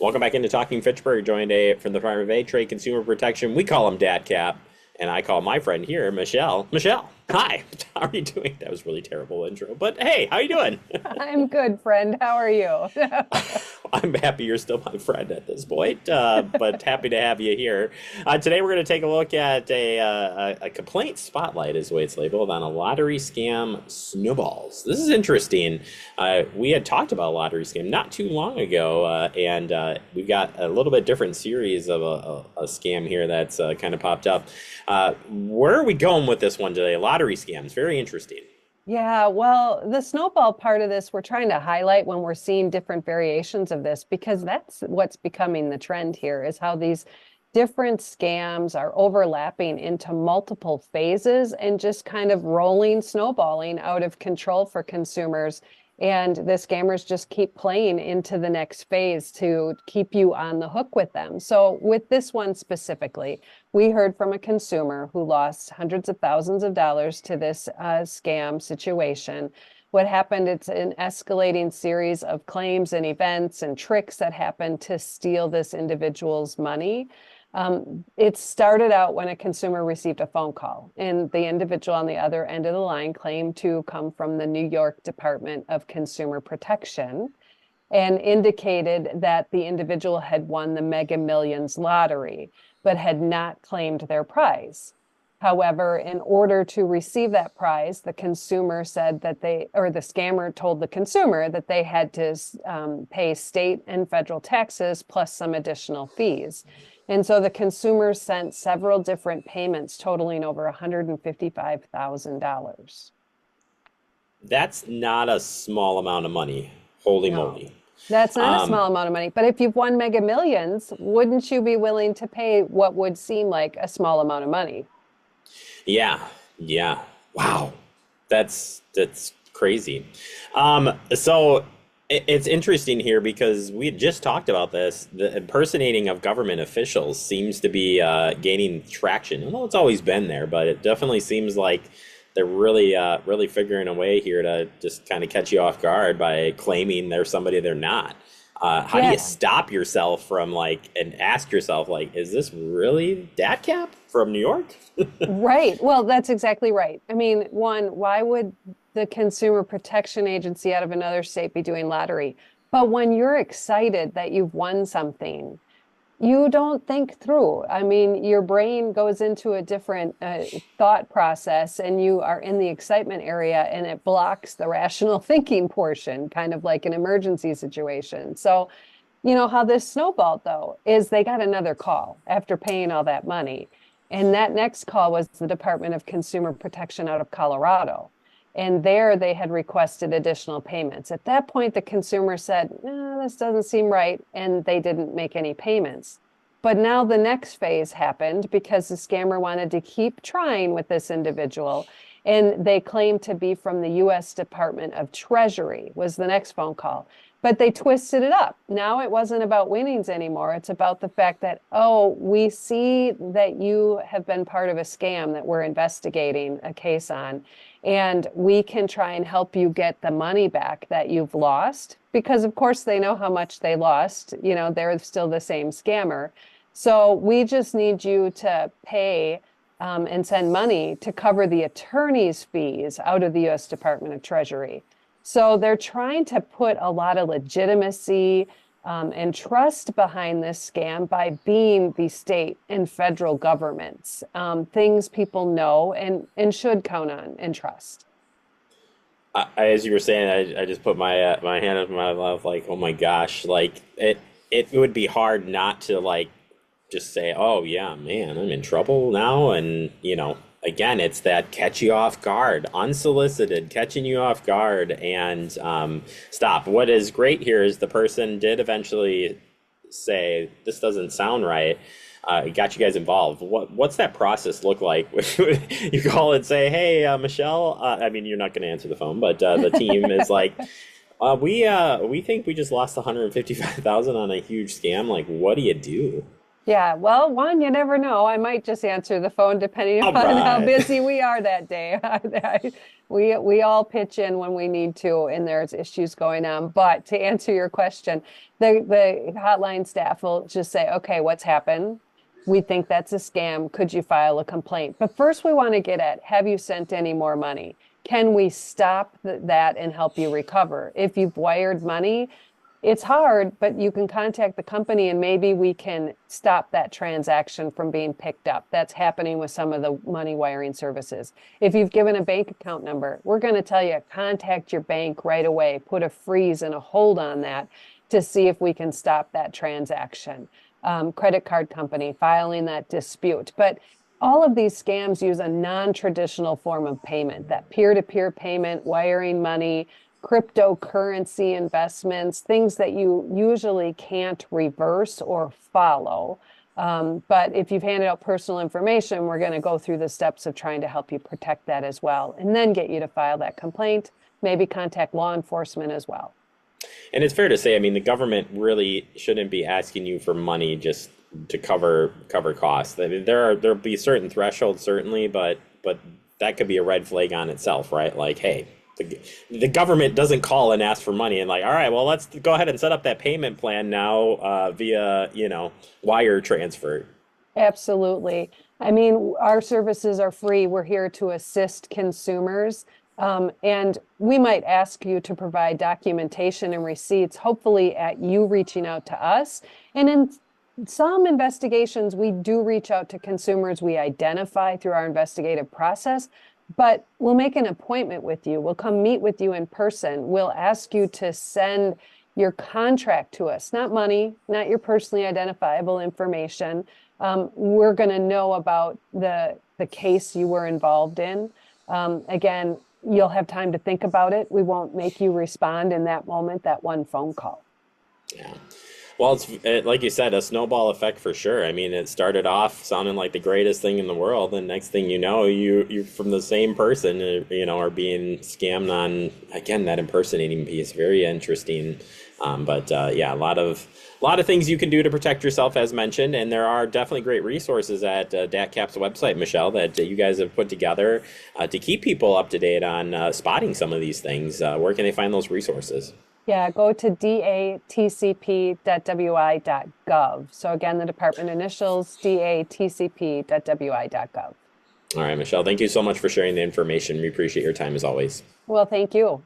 Welcome back into Talking Fitchburg, joined from the Department of Trade Consumer Protection. We call him DATCP, and I call my friend here, Michelle. Michelle, hi. How are you doing? That was a really terrible intro, but hey, how you doing? I'm good, friend. How are you? I'm happy you're still my friend at this point, but happy to have you here. Today we're going to take a look at a complaint spotlight, is the way it's labeled, on a lottery scam, Snowballs. This is interesting. We had talked about a lottery scam not too long ago, and we've got a little bit different series of a scam here that's kind of popped up. Where are we going with this one today? Lottery scams, very interesting. Yeah, well, the snowball part of this, we're trying to highlight when we're seeing different variations of this, because that's what's becoming the trend here, is how these different scams are overlapping into multiple phases and just kind of rolling, snowballing out of control for consumers. And the scammers just keep playing into the next phase to keep you on the hook with them. So with this one specifically, we heard from a consumer who lost hundreds of thousands of dollars to this scam situation. What happened, it's an escalating series of claims and events and tricks that happened to steal this individual's money. It started out when a consumer received a phone call, and the individual on the other end of the line claimed to come from the New York Department of Consumer Protection and indicated that the individual had won the Mega Millions lottery, but had not claimed their prize. However, in order to receive that prize, the consumer said that the scammer told the consumer that they had to pay state and federal taxes plus some additional fees. And so the consumer sent several different payments totaling over $155,000. That's not a small amount of money. Holy No, moly. that's not a Um, small amount of money. But if you've won Mega Millions, wouldn't you be willing to pay what would seem like a small amount of money? Yeah, yeah. Wow. That's crazy. So it's interesting here because we had just talked about this. The impersonating of government officials seems to be gaining traction. Well, it's always been there, but it definitely seems like they're really figuring a way here to just kind of catch you off guard by claiming they're somebody they're not. How do you Yeah. stop yourself from and ask yourself is this really DatCap from New York? Right. Well, that's exactly right. I mean, one, why would the Consumer Protection Agency out of another state be doing lottery? But when you're excited that you've won something, you don't think through. I mean, your brain goes into a different thought process, and you are in the excitement area, and it blocks the rational thinking portion, kind of like an emergency situation. So, you know, how this snowballed, though, is they got another call after paying all that money. And that next call was the Department of Consumer Protection out of Colorado. And there they had requested additional payments. At that point, the consumer said, no, this doesn't seem right. And they didn't make any payments. But now the next phase happened because the scammer wanted to keep trying with this individual. And they claimed to be from the U.S. Department of Treasury, was the next phone call. But they twisted it up. Now it wasn't about winnings anymore. It's about the fact that, oh, we see that you have been part of a scam that we're investigating a case on, and we can try and help you get the money back that you've lost. Because, of course, they know how much they lost. You know, they're still the same scammer. So we just need you to pay and send money to cover the attorney's fees out of the U.S. Department of Treasury. So they're trying to put a lot of legitimacy and trust behind this scam by being the state and federal governments, things people know and should count on and trust. As you were saying, I just put my hand up my mouth, oh my gosh, it would be hard not to just say, oh yeah, man, I'm in trouble now, and again, it's that catch you off guard, unsolicited, catching you off guard, and stop. What is great here is the person did eventually say, this doesn't sound right. It got you guys involved. What's that process look like? You call and say, hey, Michelle, I mean, you're not going to answer the phone, but the team is like, we think we just lost 155,000 on a huge scam. Like, what do you do? Yeah, well, one, you never know. I might just answer the phone depending All upon how right. busy we are that day. We all pitch in when we need to, and there's issues going on. But to answer your question, the hotline staff will just say, okay, what's happened? We think that's a scam. Could you file a complaint? But first, we want to get at, have you sent any more money? Can we stop that and help you recover? If you've wired money, it's hard, but you can contact the company and maybe we can stop that transaction from being picked up. That's happening with some of the money wiring services. If you've given a bank account number, we're going to tell you contact your bank right away, put a freeze and a hold on that to see if we can stop that transaction. Credit card company filing that dispute. But all of these scams use a non-traditional form of payment, that peer-to-peer payment, wiring money, cryptocurrency investments, things that you usually can't reverse or follow. But if you've handed out personal information, we're going to go through the steps of trying to help you protect that as well, and then get you to file that complaint, maybe contact law enforcement as well. And it's fair to say, I mean, the government really shouldn't be asking you for money just to cover costs. I mean, there'll be certain thresholds certainly, but that could be a red flag on itself, right? Like, hey, the government doesn't call and ask for money and like, all right, well, let's go ahead and set up that payment plan now via, wire transfer. Absolutely. I mean, our services are free. We're here to assist consumers. And we might ask you to provide documentation and receipts, hopefully at you reaching out to us. And in some investigations, we do reach out to consumers we identify through our investigative process, but we'll make an appointment with you. We'll come meet with you in person. We'll ask you to send your contract to us, not money, not your personally identifiable information. We're going to know about the case you were involved in. Again, you'll have time to think about it. We won't make you respond in that moment, that one phone call. Yeah. Well, like you said, a snowball effect for sure. I mean, it started off sounding like the greatest thing in the world, and next thing you know, you from the same person, are being scammed on, again, that impersonating piece. Very interesting. But yeah, a lot of things you can do to protect yourself, as mentioned, and there are definitely great resources at DATCP's website, Michelle, that you guys have put together to keep people up to date on spotting some of these things. Where can they find those resources? Yeah, go to datcp.wi.gov. So again, the department initials, datcp.wi.gov. All right, Michelle, thank you so much for sharing the information. We appreciate your time as always. Well, thank you.